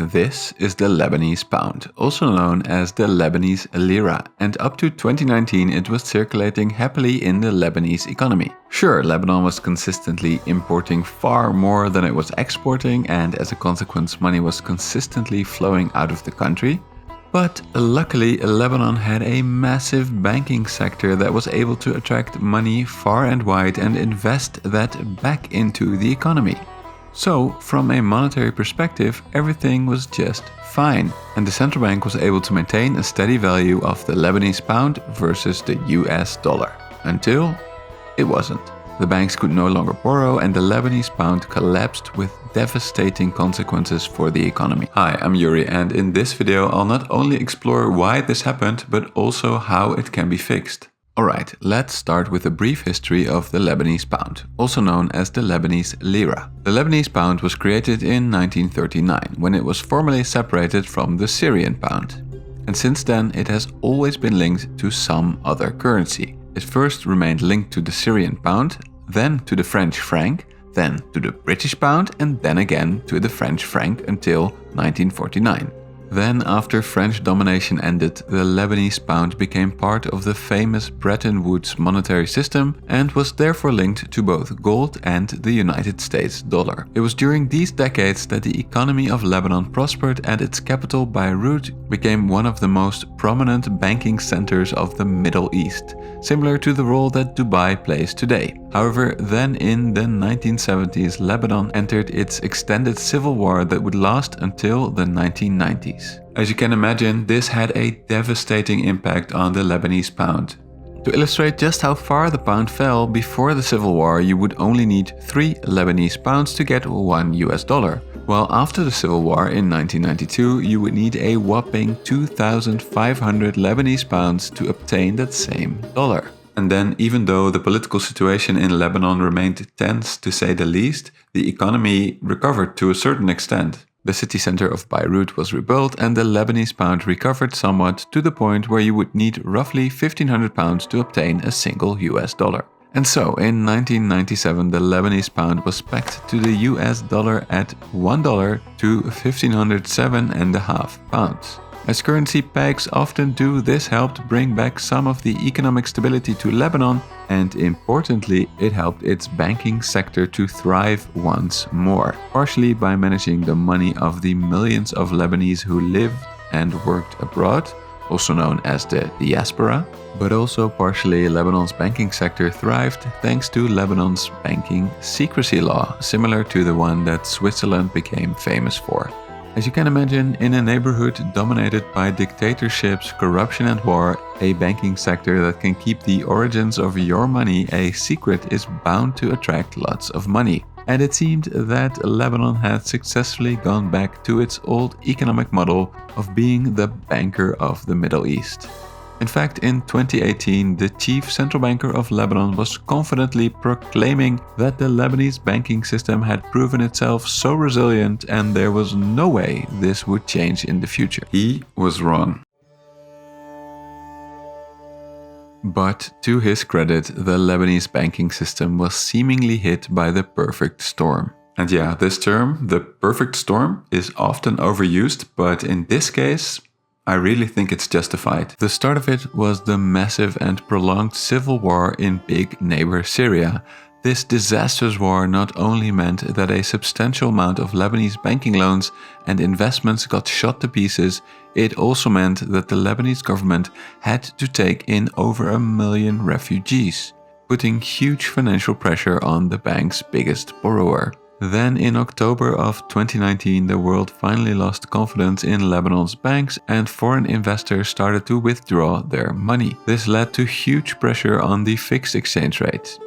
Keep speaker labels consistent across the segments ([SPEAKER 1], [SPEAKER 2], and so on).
[SPEAKER 1] This is the Lebanese pound, also known as the Lebanese Lira, and up to 2019 it was circulating happily in the Lebanese economy. Sure, Lebanon was consistently importing far more than it was exporting, and as a consequence money was consistently flowing out of the country. But luckily, Lebanon had a massive banking sector that was able to attract money far and wide and invest that back into the economy. So, from a monetary perspective, everything was just fine, and the central bank was able to maintain a steady value of the Lebanese pound versus the US dollar. Until it wasn't. The banks could no longer borrow and the Lebanese pound collapsed with devastating consequences for the economy. Hi, I'm Joeri, and in this video I'll not only explore why this happened, but also how it can be fixed. Alright, let's start with a brief history of the Lebanese pound, also known as the Lebanese Lira. The Lebanese pound was created in 1939, when it was formally separated from the Syrian pound. And since then it has always been linked to some other currency. It first remained linked to the Syrian pound, then to the French franc, then to the British pound, and then again to the French franc until 1949. Then, after French domination ended, the Lebanese pound became part of the famous Bretton Woods monetary system and was therefore linked to both gold and the United States dollar. It was during these decades that the economy of Lebanon prospered and its capital, Beirut, became one of the most prominent banking centers of the Middle East, similar to the role that Dubai plays today. However, then in the 1970s, Lebanon entered its extended civil war that would last until the 1990s. As you can imagine, this had a devastating impact on the Lebanese pound. To illustrate just how far the pound fell before the civil war, you would only need 3 Lebanese pounds to get $1 US, while after the civil war in 1992, you would need a whopping 2,500 Lebanese pounds to obtain that same dollar. And then, even though the political situation in Lebanon remained tense to say the least, the economy recovered to a certain extent. The city center of Beirut was rebuilt and the Lebanese pound recovered somewhat to the point where you would need roughly 1,500 pounds to obtain a single US dollar. And so, in 1997, the Lebanese pound was pegged to the US dollar at $1 to 1,507.5 pounds. As currency pegs often do, this helped bring back some of the economic stability to Lebanon, and importantly, it helped its banking sector to thrive once more, partially by managing the money of the millions of Lebanese who lived and worked abroad, also known as the diaspora, but also partially Lebanon's banking sector thrived thanks to Lebanon's banking secrecy law, similar to the one that Switzerland became famous for. As you can imagine, in a neighborhood dominated by dictatorships, corruption and war, a banking sector that can keep the origins of your money a secret is bound to attract lots of money. And it seemed that Lebanon had successfully gone back to its old economic model of being the banker of the Middle East. In fact, in 2018, the chief central banker of Lebanon was confidently proclaiming that the Lebanese banking system had proven itself so resilient and there was no way this would change in the future. He was wrong. But to his credit, the Lebanese banking system was seemingly hit by the perfect storm. And yeah, this term, the perfect storm, is often overused, but in this case, I really think it's justified. The start of it was the massive and prolonged civil war in big neighbor Syria. This disastrous war not only meant that a substantial amount of Lebanese banking loans and investments got shot to pieces, it also meant that the Lebanese government had to take in over 1 million refugees, putting huge financial pressure on the bank's biggest borrower. Then in October of 2019, the world finally lost confidence in Lebanon's banks and foreign investors started to withdraw their money. This led to huge pressure on the fixed exchange rate.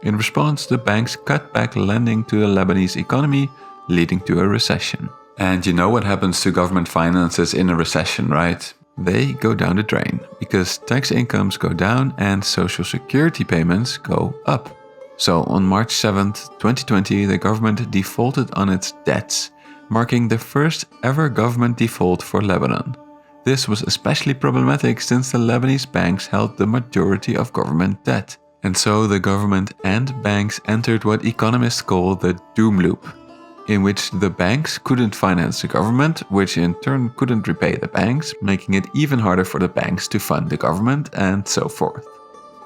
[SPEAKER 1] In response, the banks cut back lending to the Lebanese economy, leading to a recession. And you know what happens to government finances in a recession, right? They go down the drain, because tax incomes go down and social security payments go up. So on March 7th, 2020, the government defaulted on its debts, marking the first ever government default for Lebanon. This was especially problematic since the Lebanese banks held the majority of government debt. And so the government and banks entered what economists call the doom loop. in which the banks couldn't finance the government, which in turn couldn't repay the banks, making it even harder for the banks to fund the government, and so forth.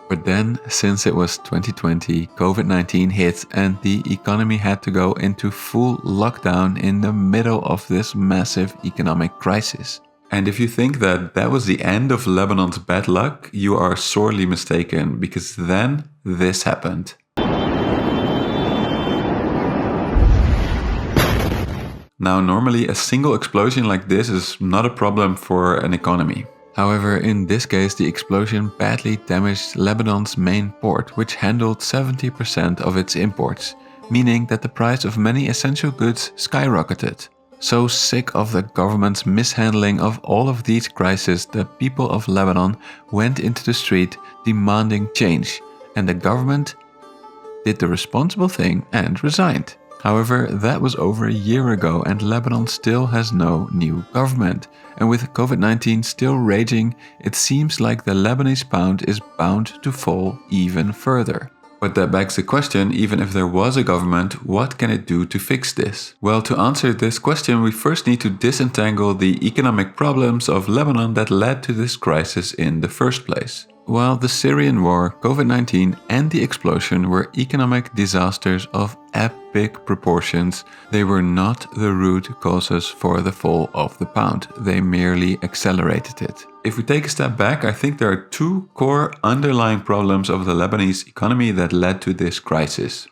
[SPEAKER 1] But then, since it was 2020, COVID-19 hit and the economy had to go into full lockdown in the middle of this massive economic crisis. And if you think that that was the end of Lebanon's bad luck, you are sorely mistaken, because then this happened. Now, normally a single explosion like this is not a problem for an economy. However, in this case, the explosion badly damaged Lebanon's main port, which handled 70% of its imports, meaning that the price of many essential goods skyrocketed. So sick of the government's mishandling of all of these crises, the people of Lebanon went into the street demanding change, and the government did the responsible thing and resigned. However, that was over a year ago and Lebanon still has no new government. And with COVID-19 still raging, it seems like the Lebanese pound is bound to fall even further. But that begs the question, even if there was a government, what can it do to fix this? Well, to answer this question, we first need to disentangle the economic problems of Lebanon that led to this crisis in the first place. While the Syrian war, COVID-19 and the explosion were economic disasters of epic proportions, they were not the root causes for the fall of the pound. They merely accelerated it. If we take a step back, I think there are two core underlying problems of the Lebanese economy that led to this crisis.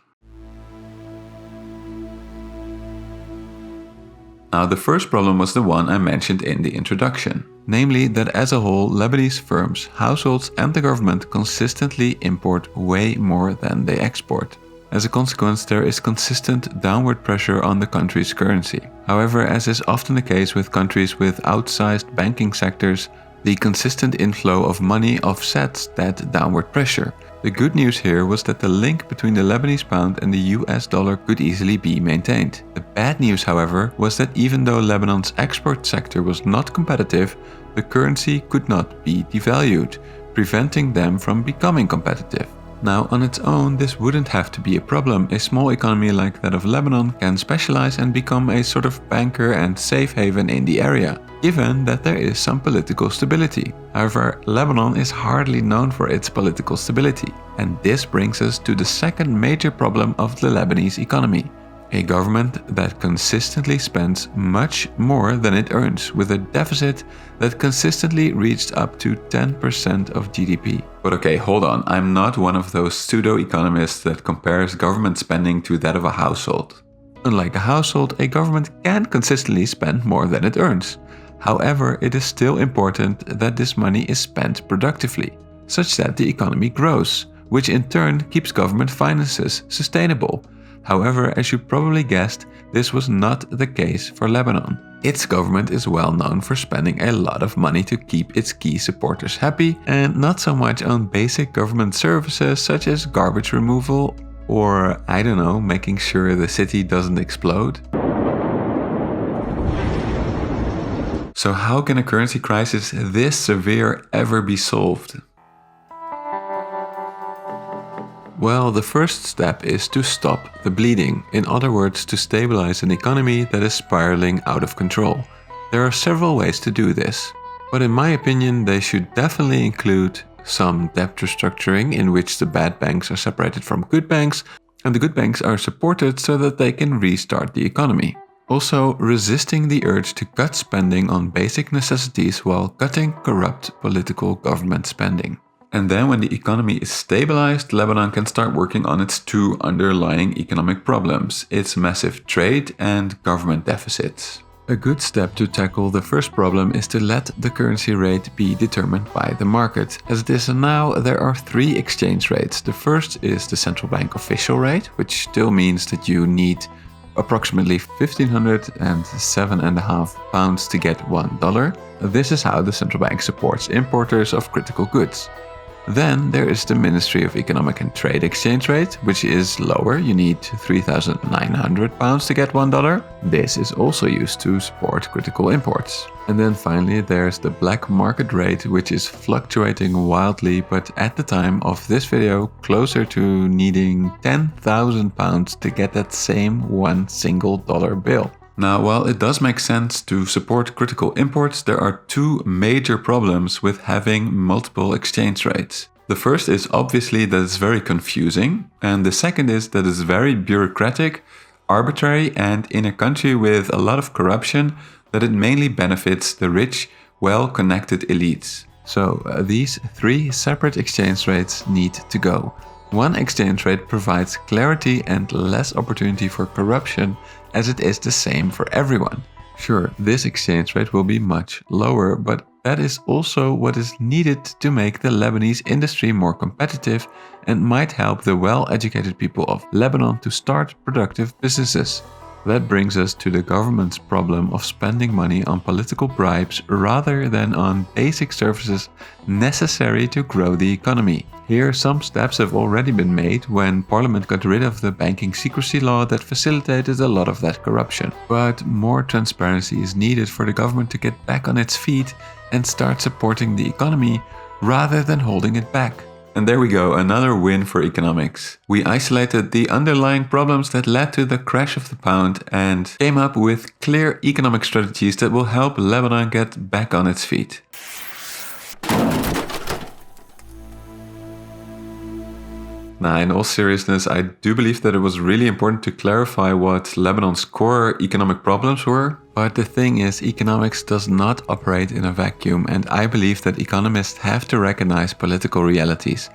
[SPEAKER 1] Now, the first problem was the one I mentioned in the introduction. Namely that as a whole, Lebanese firms, households and the government consistently import way more than they export. As a consequence, there is consistent downward pressure on the country's currency. However, as is often the case with countries with outsized banking sectors, the consistent inflow of money offsets that downward pressure. The good news here was that the link between the Lebanese pound and the US dollar could easily be maintained. The bad news, however, was that even though Lebanon's export sector was not competitive, the currency could not be devalued, preventing them from becoming competitive. Now, on its own, this wouldn't have to be a problem. A small economy like that of Lebanon can specialize and become a sort of banker and safe haven in the area, given that there is some political stability. However, Lebanon is hardly known for its political stability, and this brings us to the second major problem of the Lebanese economy. A government that consistently spends much more than it earns, with a deficit that consistently reached up to 10% of GDP. But okay, hold on, I'm not one of those pseudo-economists that compares government spending to that of a household. Unlike a household, a government can consistently spend more than it earns. However, it is still important that this money is spent productively, such that the economy grows, which in turn keeps government finances sustainable. However, as you probably guessed, this was not the case for Lebanon. Its government is well known for spending a lot of money to keep its key supporters happy, and not so much on basic government services such as garbage removal or, I don't know, making sure the city doesn't explode. So how can a currency crisis this severe ever be solved? Well, the first step is to stop the bleeding. In other words, to stabilize an economy that is spiraling out of control. There are several ways to do this, but in my opinion, they should definitely include some debt restructuring in which the bad banks are separated from good banks, and the good banks are supported so that they can restart the economy. Also, resisting the urge to cut spending on basic necessities while cutting corrupt political government spending. And then when the economy is stabilized, Lebanon can start working on its two underlying economic problems, its massive trade and government deficits. A good step to tackle the first problem is to let the currency rate be determined by the market. As it is now, there are three exchange rates. The first is the central bank official rate, which still means that you need approximately 1,507.5 pounds to get $1. This is how the central bank supports importers of critical goods. Then there is the Ministry of Economic and Trade exchange rate, which is lower. You need £3,900 to get $1. This is also used to support critical imports. And then finally there's the black market rate, which is fluctuating wildly, but at the time of this video closer to needing £10,000 to get that same one single dollar bill. Now, while it does make sense to support critical imports, there are two major problems with having multiple exchange rates. The first is obviously that it's very confusing, and the second is that it's very bureaucratic, arbitrary, and in a country with a lot of corruption, that it mainly benefits the rich, well-connected elites. So these three separate exchange rates need to go. One exchange rate provides clarity and less opportunity for corruption, as it is the same for everyone. Sure, this exchange rate will be much lower, but that is also what is needed to make the Lebanese industry more competitive and might help the well-educated people of Lebanon to start productive businesses. That brings us to the government's problem of spending money on political bribes rather than on basic services necessary to grow the economy. Here, some steps have already been made when Parliament got rid of the banking secrecy law that facilitated a lot of that corruption. But more transparency is needed for the government to get back on its feet and start supporting the economy rather than holding it back. And there we go, another win for economics. We isolated the underlying problems that led to the crash of the pound and came up with clear economic strategies that will help Lebanon get back on its feet. Now, in all seriousness, I do believe that it was really important to clarify what Lebanon's core economic problems were. But the thing is, economics does not operate in a vacuum, and I believe that economists have to recognize political realities.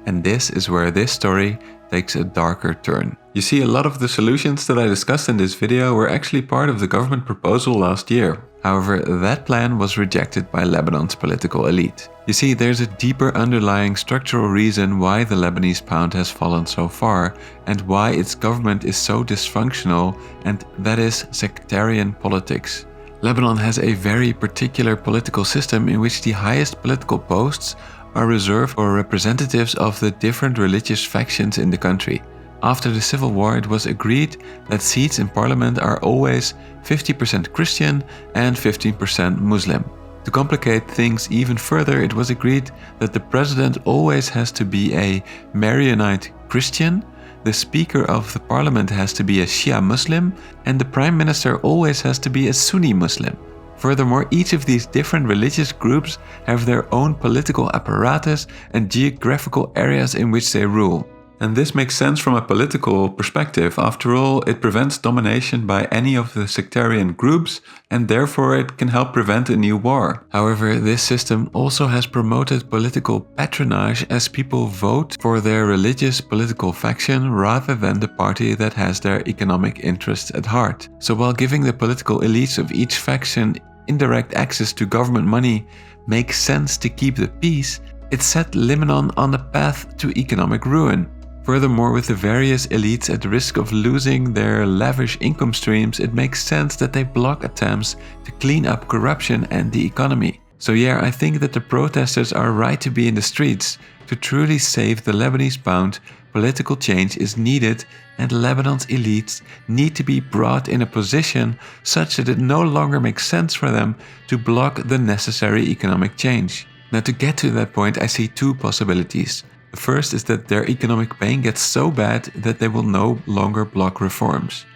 [SPEAKER 1] And this is where this story takes a darker turn. You see, a lot of the solutions that I discussed in this video were actually part of the government proposal last year. However, that plan was rejected by Lebanon's political elite. You see, there's a deeper underlying structural reason why the Lebanese pound has fallen so far and why its government is so dysfunctional, and that is sectarian politics. Lebanon has a very particular political system in which the highest political posts are reserved for representatives of the different religious factions in the country. After the civil war, it was agreed that seats in parliament are always 50% Christian and 15% Muslim. To complicate things even further, it was agreed that the president always has to be a Maronite Christian, the speaker of the parliament has to be a Shia Muslim, and the prime minister always has to be a Sunni Muslim. Furthermore, each of these different religious groups have their own political apparatus and geographical areas in which they rule. And this makes sense from a political perspective. After all, it prevents domination by any of the sectarian groups, and therefore it can help prevent a new war. However, this system also has promoted political patronage, as people vote for their religious political faction rather than the party that has their economic interests at heart. So while giving the political elites of each faction indirect access to government money makes sense to keep the peace, it set Lebanon on a path to economic ruin. Furthermore, with the various elites at risk of losing their lavish income streams, it makes sense that they block attempts to clean up corruption and the economy. So yeah, I think that the protesters are right to be in the streets. To truly save the Lebanese pound, political change is needed, and Lebanon's elites need to be brought in a position such that it no longer makes sense for them to block the necessary economic change. Now, to get to that point, I see two possibilities. The first is that their economic pain gets so bad that they will no longer block reforms.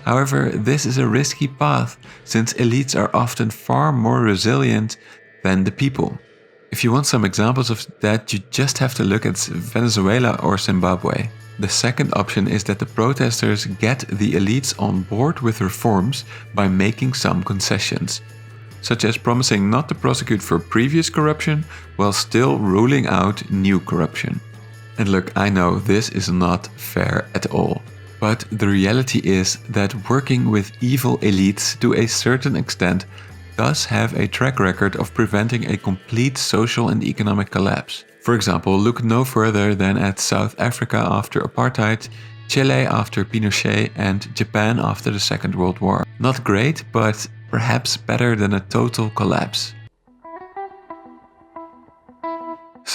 [SPEAKER 1] However, this is a risky path, since elites are often far more resilient than the people. If you want some examples of that, you just have to look at Venezuela or Zimbabwe. The second option is that the protesters get the elites on board with reforms by making some concessions, such as promising not to prosecute for previous corruption while still ruling out new corruption. And look, I know this is not fair at all, but the reality is that working with evil elites to a certain extent does have a track record of preventing a complete social and economic collapse. For example, look no further than at South Africa after apartheid, Chile after Pinochet, and Japan after the Second World War. Not great, but perhaps better than a total collapse.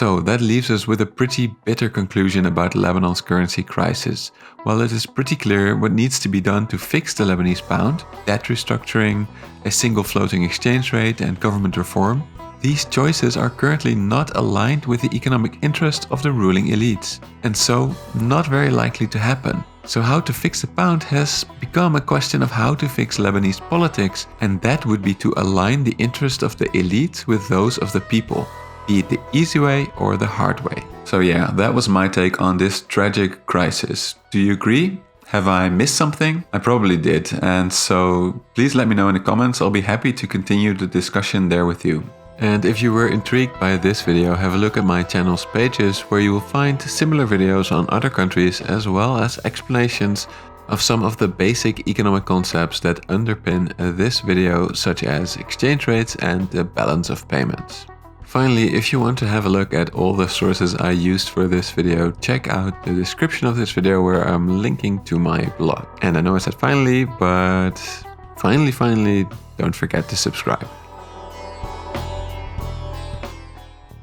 [SPEAKER 1] So that leaves us with a pretty bitter conclusion about Lebanon's currency crisis. While it is pretty clear what needs to be done to fix the Lebanese pound, debt restructuring, a single floating exchange rate and government reform, these choices are currently not aligned with the economic interest of the ruling elites, and so not very likely to happen. So how to fix the pound has become a question of how to fix Lebanese politics, and that would be to align the interest of the elite with those of the people, be it the easy way or the hard way. So yeah, that was my take on this tragic crisis. Do you agree? Have I missed something? I probably did, and so please let me know in the comments. I'll be happy to continue the discussion there with you. And if you were intrigued by this video, have a look at my channel's pages where you will find similar videos on other countries as well as explanations of some of the basic economic concepts that underpin this video, such as exchange rates and the balance of payments. Finally, if you want to have a look at all the sources I used for this video, check out the description of this video where I'm linking to my blog. And I know I said finally, but finally, don't forget to subscribe.